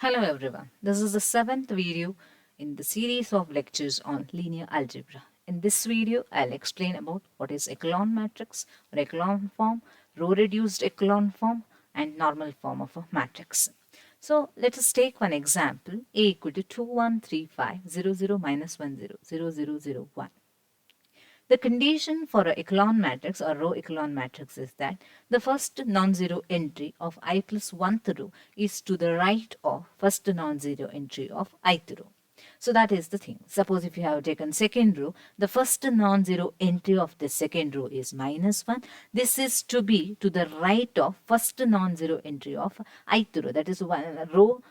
Hello everyone, this is the 7th video in the series of lectures on linear algebra. In this video, I'll explain about what is echelon matrix or echelon form, row-reduced echelon form and normal form of a matrix. So let us take one example, A equal to 2, 1, 3, 5, 0, 0, minus 1, 0, 0, 0, 0, 1. The condition for a echelon matrix or row echelon matrix is that the first non-zero entry of I plus 1th row is to the right of first non-zero entry of ith row. So that is the thing. Suppose if you have taken second row, the first non-zero entry of the second row is minus 1. This is to be to the right of first non-zero entry of ith row. That is one row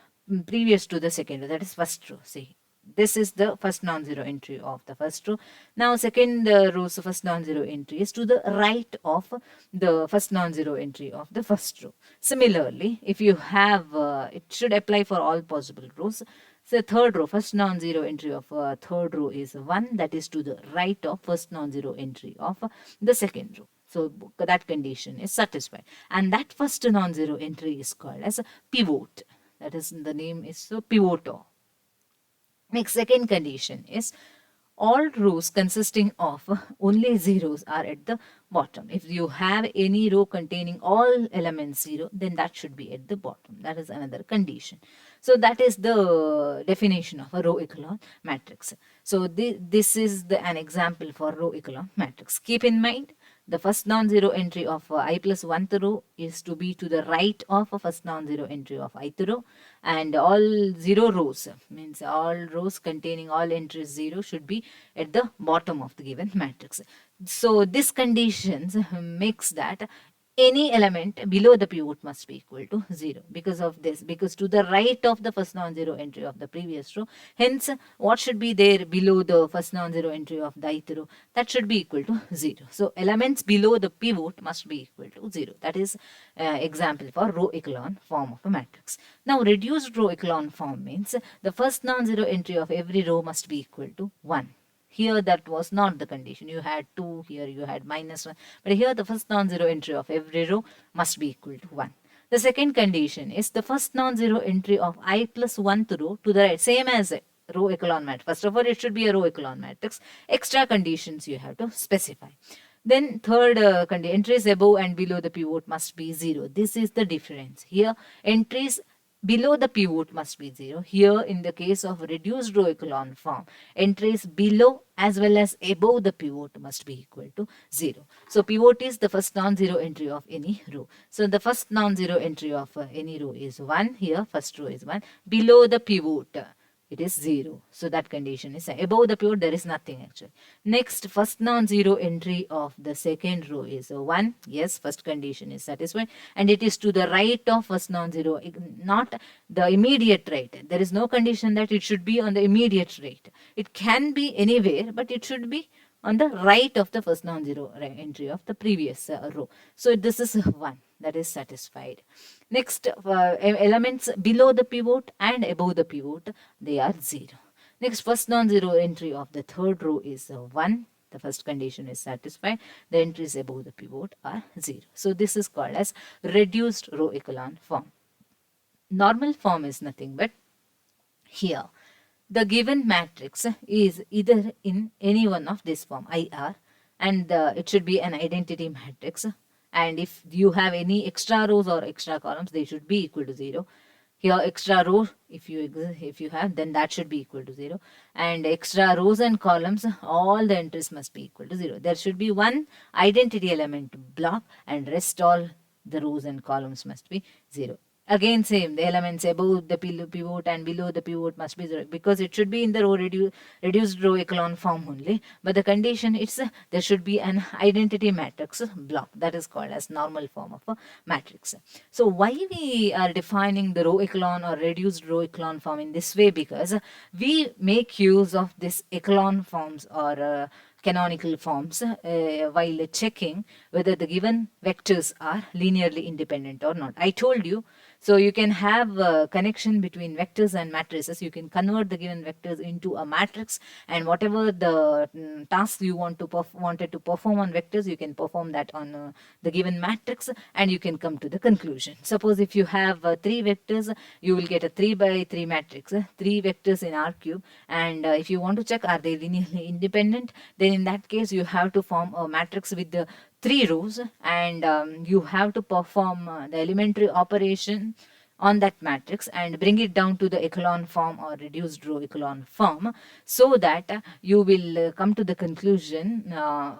previous to the second row. That is first row. See, this is the first non-zero entry of the first row. Now second row's first non-zero entry is to the right of the first non-zero entry of the first row. Similarly, if you have, it should apply for all possible rows. So third row, first non-zero entry of third row is 1, that is to the right of first non-zero entry of the second row. So that condition is satisfied. And that first non-zero entry is called as a pivot. That is, the name is so pivotal. Next, second condition is all rows consisting of only zeros are at the bottom. If you have any row containing all elements 0, then that should be at the bottom. That is another condition. So that is the definition of a row echelon matrix. So this is an example for row echelon matrix. Keep in mind, the first non-zero entry of I plus 1th row is to be to the right of first non-zero entry of ith row, and all 0 rows, means all rows containing all entries 0, should be at the bottom of the given matrix. So this conditions makes that any element below the pivot must be equal to 0 because of this, because to the right of the first non-zero entry of the previous row, hence what should be there below the first non-zero entry of the ith row, that should be equal to 0. So elements below the pivot must be equal to 0. That is example for row echelon form of a matrix. Now reduced row echelon form means the first non-zero entry of every row must be equal to 1. Here that was not the condition. You had 2, here you had minus 1. But here the first non-zero entry of every row must be equal to 1. The second condition is the first non-zero entry of I plus 1th row to the right, same as row echelon matrix. First of all, it should be a row echelon matrix. Extra conditions you have to specify. Then third entries above and below the pivot must be 0. This is the difference. Here entries below the pivot must be 0. Here in the case of reduced row echelon form, entries below as well as above the pivot must be equal to 0. So pivot is the first non-zero entry of any row. So the first non-zero entry of any row is 1. Here first row is 1. Below the pivot, it is 0. So that condition is above the pivot, there is nothing actually. Next, first non-zero entry of the second row is 1. Yes, first condition is satisfied. And it is to the right of first non-zero, not the immediate right. There is no condition that it should be on the immediate right. It can be anywhere, but it should be on the right of the first non-zero entry of the previous row. So this is 1. That is satisfied. Next, elements below the pivot and above the pivot, they are 0. Next, first non-zero entry of the third row is 1. The first condition is satisfied. The entries above the pivot are 0. So this is called as reduced row echelon form. Normal form is nothing but here the given matrix is either in any one of this form IR, and it should be an identity matrix, and if you have any extra rows or extra columns, they should be equal to 0. Here extra row, if you have, then that should be equal to 0, and extra rows and columns, all the entries must be equal to 0. There should be one identity element block, and rest all the rows and columns must be 0. Again same, the elements above the pivot and below the pivot must be 0, because it should be in the row reduced row echelon form only. But the condition is there should be an identity matrix block, that is called as normal form of a matrix. So why we are defining the row echelon or reduced row echelon form in this way? Because we make use of this echelon forms or canonical forms while checking whether the given vectors are linearly independent or not. I told you, So you can have a connection between vectors and matrices. You can convert the given vectors into a matrix, and whatever the task you wanted to perform on vectors, you can perform that on the given matrix, and you can come to the conclusion. Suppose if you have 3 vectors, you will get a 3 by 3 matrix, 3 vectors in R cube, and if you want to check are they linearly independent, then in that case you have to form a matrix with the 3 rows, and you have to perform the elementary operation on that matrix and bring it down to the echelon form or reduced row echelon form, so that you will come to the conclusion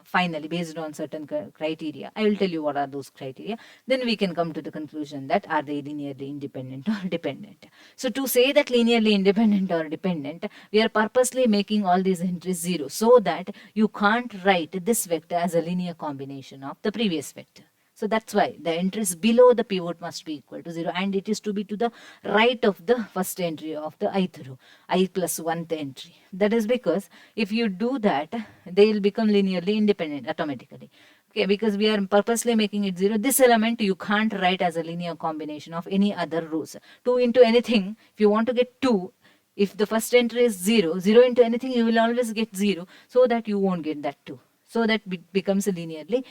finally based on certain criteria. I will tell you what are those criteria. Then we can come to the conclusion that are they linearly independent or dependent. So to say that linearly independent or dependent, we are purposely making all these entries 0, so that you can't write this vector as a linear combination of the previous vector. So that's why the entries below the pivot must be equal to 0, and it is to be to the right of the first entry of the ith row, I plus 1th entry. That is because if you do that, they will become linearly independent automatically. Okay, because we are purposely making it 0. This element you can't write as a linear combination of any other rows. 2 into anything, if you want to get 2, if the first entry is 0, 0 into anything, you will always get 0, so that you won't get that 2. So that becomes linearly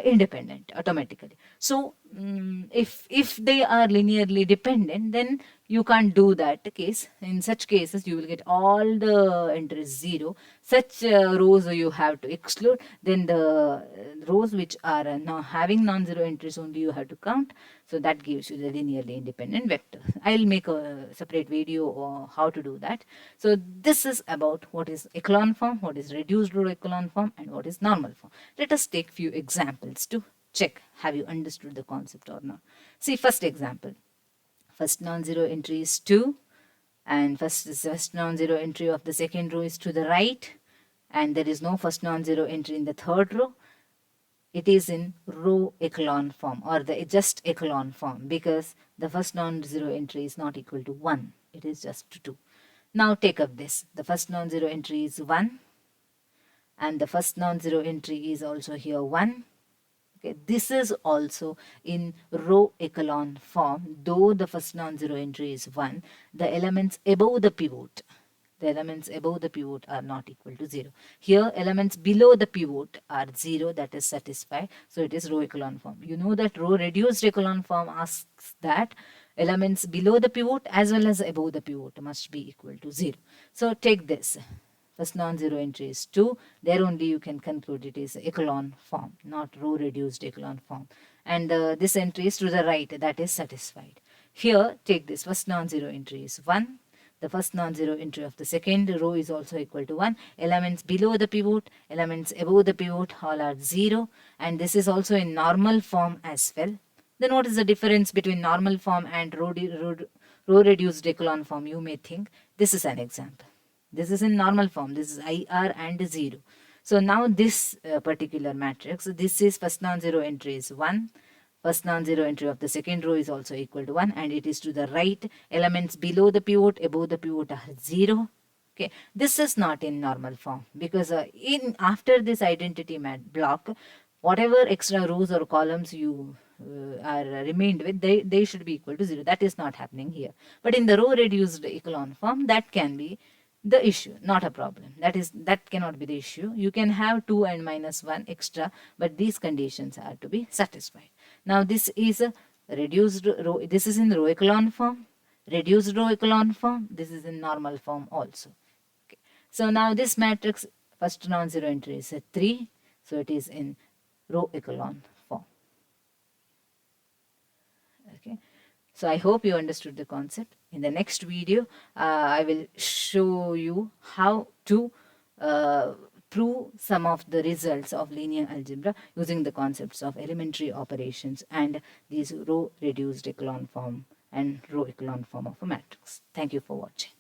independent automatically. So if they are linearly dependent, then you can't do that case. In such cases, you will get all the entries 0. Such rows you have to exclude. Then the rows which are having non-zero entries only you have to count. So that gives you the linearly independent vector. I'll make a separate video on how to do that. So this is about what is echelon form, what is reduced row echelon form, and what is normal form. Let us take few examples to check have you understood the concept or not. See, first example. First non-zero entry is 2, and first non-zero entry of the second row is to the right, and there is no first non-zero entry in the third row. It is in row echelon form, or the just echelon form, because the first non-zero entry is not equal to 1. It is just 2. Now take up this. The first non-zero entry is 1, and the first non-zero entry is also here 1. Okay, this is also in row echelon form. Though the first non-zero entry is 1, the elements above the pivot are not equal to 0. Here elements below the pivot are 0, that is satisfied. So it is row echelon form. You know that row reduced echelon form asks that elements below the pivot as well as above the pivot must be equal to 0. So take this. First non-zero entry is 2. There only you can conclude it is echelon form, not row reduced echelon form. And this entry is to the right, that is satisfied. Here, take this. First non-zero entry is 1. The first non-zero entry of the second row is also equal to 1. Elements below the pivot, elements above the pivot, all are 0. And this is also in normal form as well. Then what is the difference between normal form and row reduced echelon form? You may think. This is an example. This is in normal form. This is IR and 0. So now this particular matrix, this is first non-zero entry is 1. First non-zero entry of the second row is also equal to 1, and it is to the right. Elements below the pivot, above the pivot are 0. Okay, this is not in normal form, because in after this identity block, whatever extra rows or columns you are remained with, they should be equal to 0. That is not happening here. But in the row reduced echelon form, that can be the issue, not a problem. That cannot be the issue. You can have 2 and minus 1 extra, but these conditions are to be satisfied. Now this is a reduced row. This is in row echelon form, reduced row echelon form. This is in normal form also. Okay. So now this matrix first non-zero entry is a 3, so it is in row echelon form. Okay. So I hope you understood the concept. In the next video, I will show you how to prove some of the results of linear algebra using the concepts of elementary operations and these row reduced echelon form and row echelon form of a matrix. Thank you for watching.